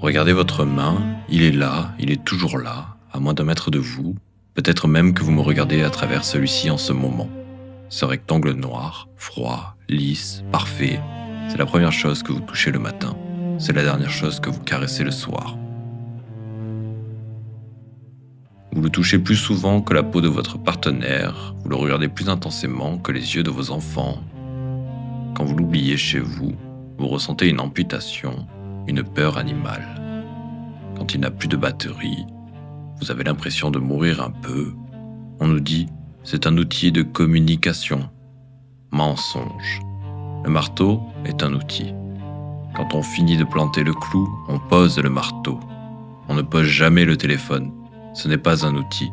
Regardez votre main, il est là, il est toujours là, à moins d'un mètre de vous, peut-être même que vous me regardez à travers celui-ci en ce moment. Ce rectangle noir, froid, lisse, parfait, c'est la première chose que vous touchez le matin, c'est la dernière chose que vous caressez le soir. Vous le touchez plus souvent que la peau de votre partenaire, vous le regardez plus intensément que les yeux de vos enfants. Quand vous l'oubliez chez vous, vous ressentez une amputation, une peur animale. Quand il n'a plus de batterie, vous avez l'impression de mourir un peu. On nous dit, c'est un outil de communication. Mensonge. Le marteau est un outil. Quand on finit de planter le clou, on pose le marteau. On ne pose jamais le téléphone. Ce n'est pas un outil,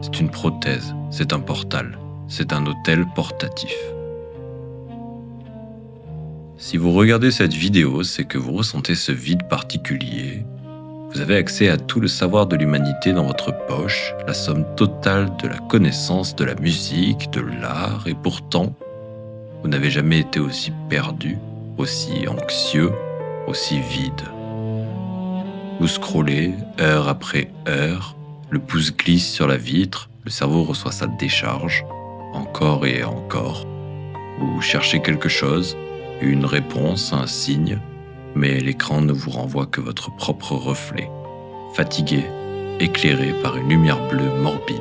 c'est une prothèse, c'est un portal, c'est un hôtel portatif. Si vous regardez cette vidéo, c'est que vous ressentez ce vide particulier. Vous avez accès à tout le savoir de l'humanité dans votre poche, la somme totale de la connaissance de la musique, de l'art, et pourtant, vous n'avez jamais été aussi perdu, aussi anxieux, aussi vide. Vous scrollez heure après heure, le pouce glisse sur la vitre, le cerveau reçoit sa décharge, encore et encore. Vous cherchez quelque chose, une réponse, un signe, mais l'écran ne vous renvoie que votre propre reflet, fatigué, éclairé par une lumière bleue morbide.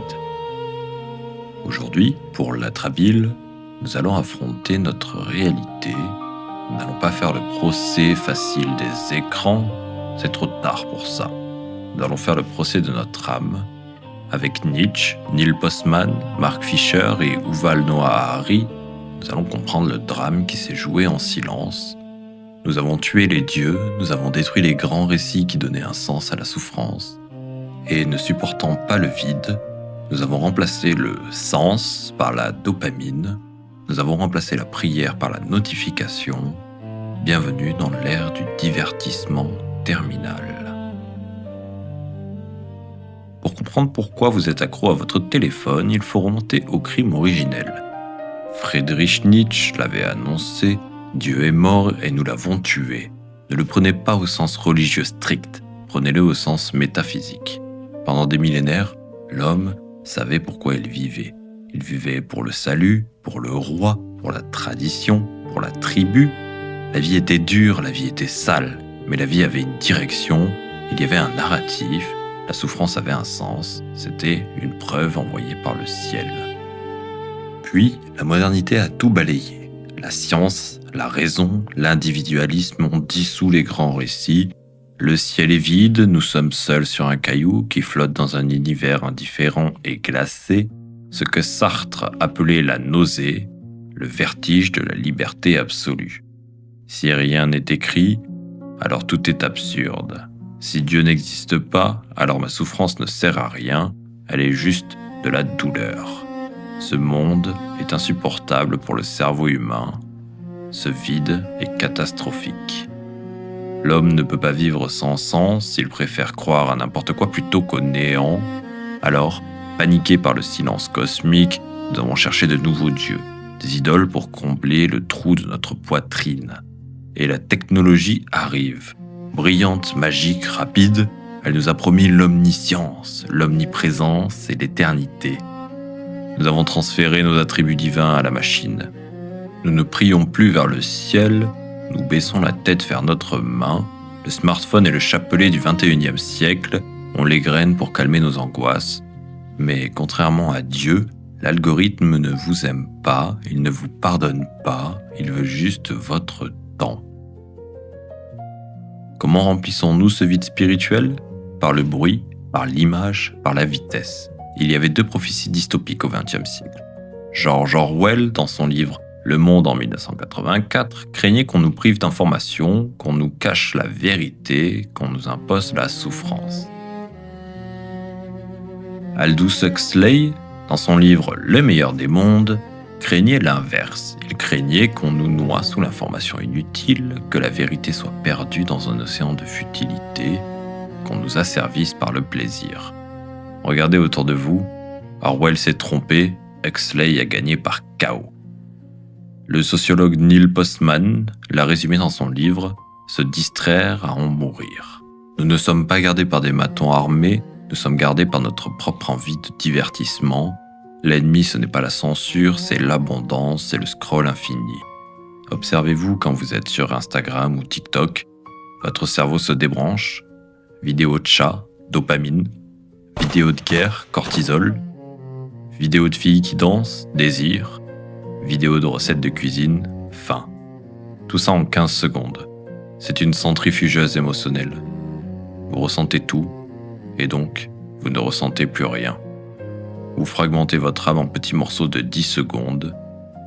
Aujourd'hui, pour l'Atrabile, nous allons affronter notre réalité. Nous n'allons pas faire le procès facile des écrans, c'est trop tard pour ça. Nous allons faire le procès de notre âme, avec Nietzsche, Neil Postman, Mark Fisher et Yuval Noah Harari. Nous allons comprendre le drame qui s'est joué en silence. Nous avons tué les dieux, nous avons détruit les grands récits qui donnaient un sens à la souffrance. Et ne supportant pas le vide, nous avons remplacé le sens par la dopamine. Nous avons remplacé la prière par la notification. Bienvenue dans l'ère du divertissement terminal. Pour comprendre pourquoi vous êtes accro à votre téléphone, il faut remonter au crime originel. Friedrich Nietzsche l'avait annoncé, Dieu est mort et nous l'avons tué. Ne le prenez pas au sens religieux strict, prenez-le au sens métaphysique. Pendant des millénaires, l'homme savait pourquoi il vivait. Il vivait pour le salut, pour le roi, pour la tradition, pour la tribu. La vie était dure, la vie était sale, mais la vie avait une direction, il y avait un narratif, la souffrance avait un sens, c'était une preuve envoyée par le ciel. Puis, la modernité a tout balayé. La science, la raison, l'individualisme ont dissous les grands récits. Le ciel est vide, nous sommes seuls sur un caillou qui flotte dans un univers indifférent et glacé, ce que Sartre appelait la nausée, le vertige de la liberté absolue. Si rien n'est écrit, alors tout est absurde. Si Dieu n'existe pas, alors ma souffrance ne sert à rien, elle est juste de la douleur. Ce monde est insupportable pour le cerveau humain. Ce vide est catastrophique. L'homme ne peut pas vivre sans sens, il préfère croire à n'importe quoi plutôt qu'au néant. Alors, paniqués par le silence cosmique, nous avons cherché de nouveaux dieux, des idoles pour combler le trou de notre poitrine. Et la technologie arrive. Brillante, magique, rapide, elle nous a promis l'omniscience, l'omniprésence et l'éternité. Nous avons transféré nos attributs divins à la machine. Nous ne prions plus vers le ciel, nous baissons la tête vers notre main. Le smartphone et le chapelet du 21e siècle ont les graines pour calmer nos angoisses. Mais contrairement à Dieu, l'algorithme ne vous aime pas, il ne vous pardonne pas, il veut juste votre temps. Comment remplissons-nous ce vide spirituel ? Par le bruit, par l'image, par la vitesse. Il y avait deux prophéties dystopiques au XXe siècle. George Orwell, dans son livre Le Monde en 1984, craignait qu'on nous prive d'informations, qu'on nous cache la vérité, qu'on nous impose la souffrance. Aldous Huxley, dans son livre Le meilleur des mondes, craignait l'inverse. Il craignait qu'on nous noie sous l'information inutile, que la vérité soit perdue dans un océan de futilité, qu'on nous asservisse par le plaisir. Regardez autour de vous, Orwell s'est trompé, Huxley a gagné par chaos. Le sociologue Neil Postman l'a résumé dans son livre « Se distraire à en mourir ». Nous ne sommes pas gardés par des matons armés, nous sommes gardés par notre propre envie de divertissement. L'ennemi, ce n'est pas la censure, c'est l'abondance, c'est le scroll infini. Observez-vous quand vous êtes sur Instagram ou TikTok, votre cerveau se débranche. Vidéo de chat, dopamine. Vidéo de guerre, cortisol. Vidéo de filles qui dansent, désir. Vidéo de recettes de cuisine, faim. Tout ça en 15 secondes. C'est une centrifugeuse émotionnelle. Vous ressentez tout, et donc, vous ne ressentez plus rien. Vous fragmentez votre âme en petits morceaux de 10 secondes.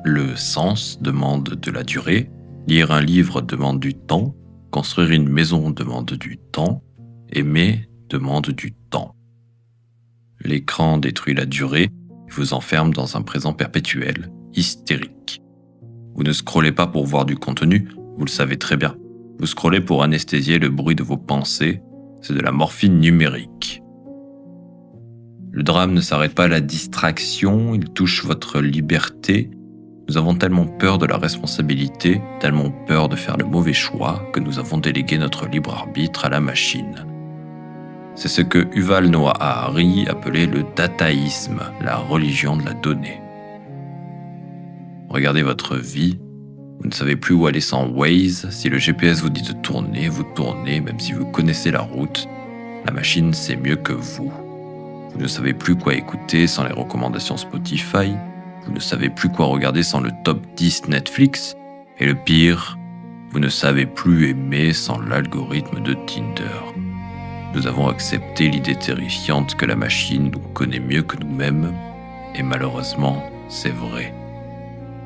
Le sens demande de la durée. Lire un livre demande du temps. Construire une maison demande du temps. Aimer demande du temps. L'écran détruit la durée et vous enferme dans un présent perpétuel, hystérique. Vous ne scrollez pas pour voir du contenu, vous le savez très bien. Vous scrollez pour anesthésier le bruit de vos pensées. C'est de la morphine numérique. Le drame ne s'arrête pas à la distraction, il touche votre liberté. Nous avons tellement peur de la responsabilité, tellement peur de faire le mauvais choix, que nous avons délégué notre libre arbitre à la machine. C'est ce que Yuval Noah Harari appelait le dataïsme, la religion de la donnée. Regardez votre vie, vous ne savez plus où aller sans Waze, si le GPS vous dit de tourner, vous tournez, même si vous connaissez la route. La machine sait mieux que vous. Vous ne savez plus quoi écouter sans les recommandations Spotify, vous ne savez plus quoi regarder sans le top 10 Netflix, et le pire, vous ne savez plus aimer sans l'algorithme de Tinder. Nous avons accepté l'idée terrifiante que la machine nous connaît mieux que nous-mêmes, et malheureusement, c'est vrai.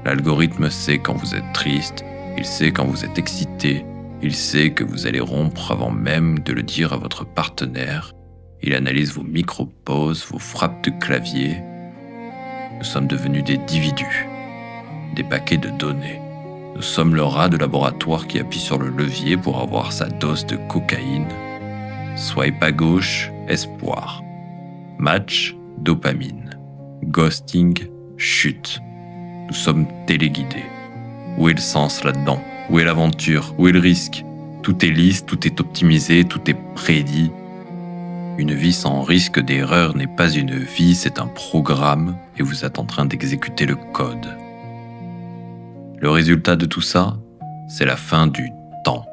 L'algorithme sait quand vous êtes triste, il sait quand vous êtes excité, il sait que vous allez rompre avant même de le dire à votre partenaire. Il analyse vos micro-pauses, vos frappes de clavier. Nous sommes devenus des individus, des paquets de données. Nous sommes le rat de laboratoire qui appuie sur le levier pour avoir sa dose de cocaïne. Swipe à gauche, espoir. Match, dopamine. Ghosting, chute. Nous sommes téléguidés. Où est le sens là-dedans? Où est l'aventure? Où est le risque? Tout est lisse, tout est optimisé, tout est prédit. Une vie sans risque d'erreur n'est pas une vie, c'est un programme et vous êtes en train d'exécuter le code. Le résultat de tout ça, c'est la fin du temps.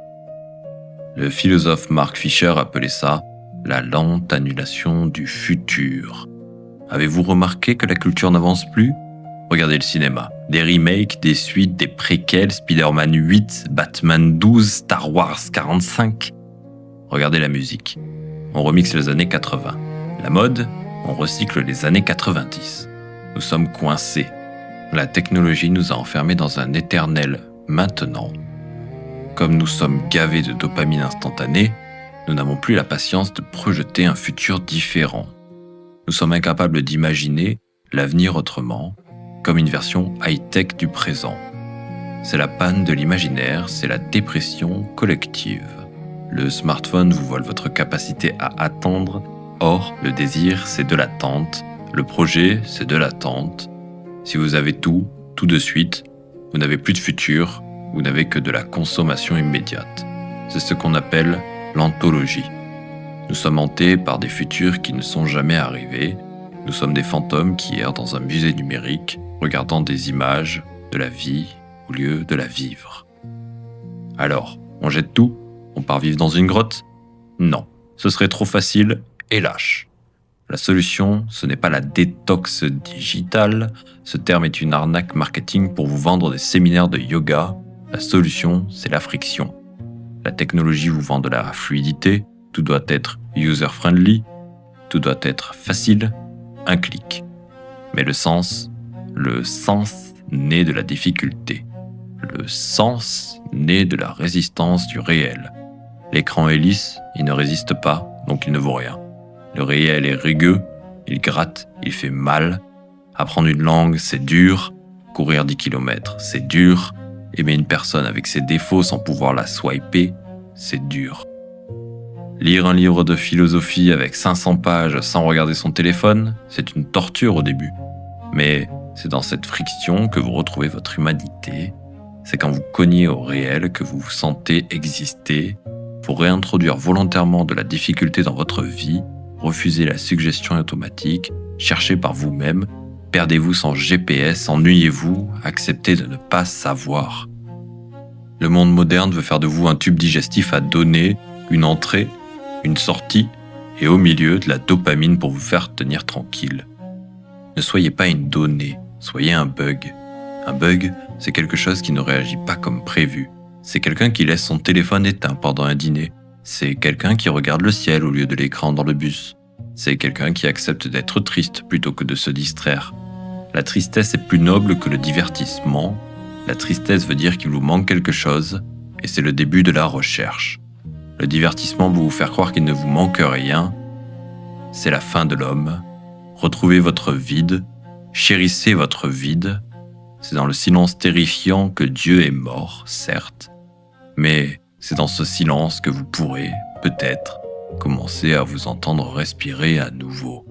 Le philosophe Mark Fisher appelait ça la lente annulation du futur. Avez-vous remarqué que la culture n'avance plus? Regardez le cinéma. Des remakes, des suites, des préquels, Spider-Man 8, Batman 12, Star Wars 45. Regardez la musique. On remixe les années 80. La mode, on recycle les années 90. Nous sommes coincés. La technologie nous a enfermés dans un éternel maintenant. Comme nous sommes gavés de dopamine instantanée, nous n'avons plus la patience de projeter un futur différent. Nous sommes incapables d'imaginer l'avenir autrement, comme une version high-tech du présent. C'est la panne de l'imaginaire, c'est la dépression collective. Le smartphone vous vole votre capacité à attendre. Or, le désir, c'est de l'attente. Le projet, c'est de l'attente. Si vous avez tout de suite, vous n'avez plus de futur, vous n'avez que de la consommation immédiate. C'est ce qu'on appelle l'anthologie. Nous sommes hantés par des futurs qui ne sont jamais arrivés. Nous sommes des fantômes qui errent dans un musée numérique, regardant des images de la vie au lieu de la vivre. Alors, on jette tout? On part vivre dans une grotte? Non, ce serait trop facile et lâche. La solution, ce n'est pas la détox digitale. Ce terme est une arnaque marketing pour vous vendre des séminaires de yoga. La solution, c'est la friction. La technologie vous vend de la fluidité. Tout doit être user-friendly. Tout doit être facile. Un clic. Mais le sens naît de la difficulté. Le sens naît de la résistance du réel. L'écran est lisse, il ne résiste pas, donc il ne vaut rien. Le réel est rugueux, il gratte, il fait mal. Apprendre une langue, c'est dur. Courir 10 km, c'est dur. Aimer une personne avec ses défauts sans pouvoir la swiper, c'est dur. Lire un livre de philosophie avec 500 pages sans regarder son téléphone, c'est une torture au début. Mais c'est dans cette friction que vous retrouvez votre humanité. C'est quand vous cognez au réel que vous vous sentez exister. pour réintroduire volontairement de la difficulté dans votre vie, refusez la suggestion automatique, cherchez par vous-même, perdez-vous sans GPS, ennuyez-vous, acceptez de ne pas savoir. Le monde moderne veut faire de vous un tube digestif à donner, une entrée, une sortie, et au milieu de la dopamine pour vous faire tenir tranquille. Ne soyez pas une donnée, soyez un bug. Un bug, c'est quelque chose qui ne réagit pas comme prévu. C'est quelqu'un qui laisse son téléphone éteint pendant un dîner. C'est quelqu'un qui regarde le ciel au lieu de l'écran dans le bus. C'est quelqu'un qui accepte d'être triste plutôt que de se distraire. La tristesse est plus noble que le divertissement. La tristesse veut dire qu'il vous manque quelque chose, et c'est le début de la recherche. Le divertissement veut vous faire croire qu'il ne vous manque rien. C'est la fin de l'homme. Retrouvez votre vide, chérissez votre vide. C'est dans le silence terrifiant que Dieu est mort, certes, mais c'est dans ce silence que vous pourrez, peut-être, commencer à vous entendre respirer à nouveau.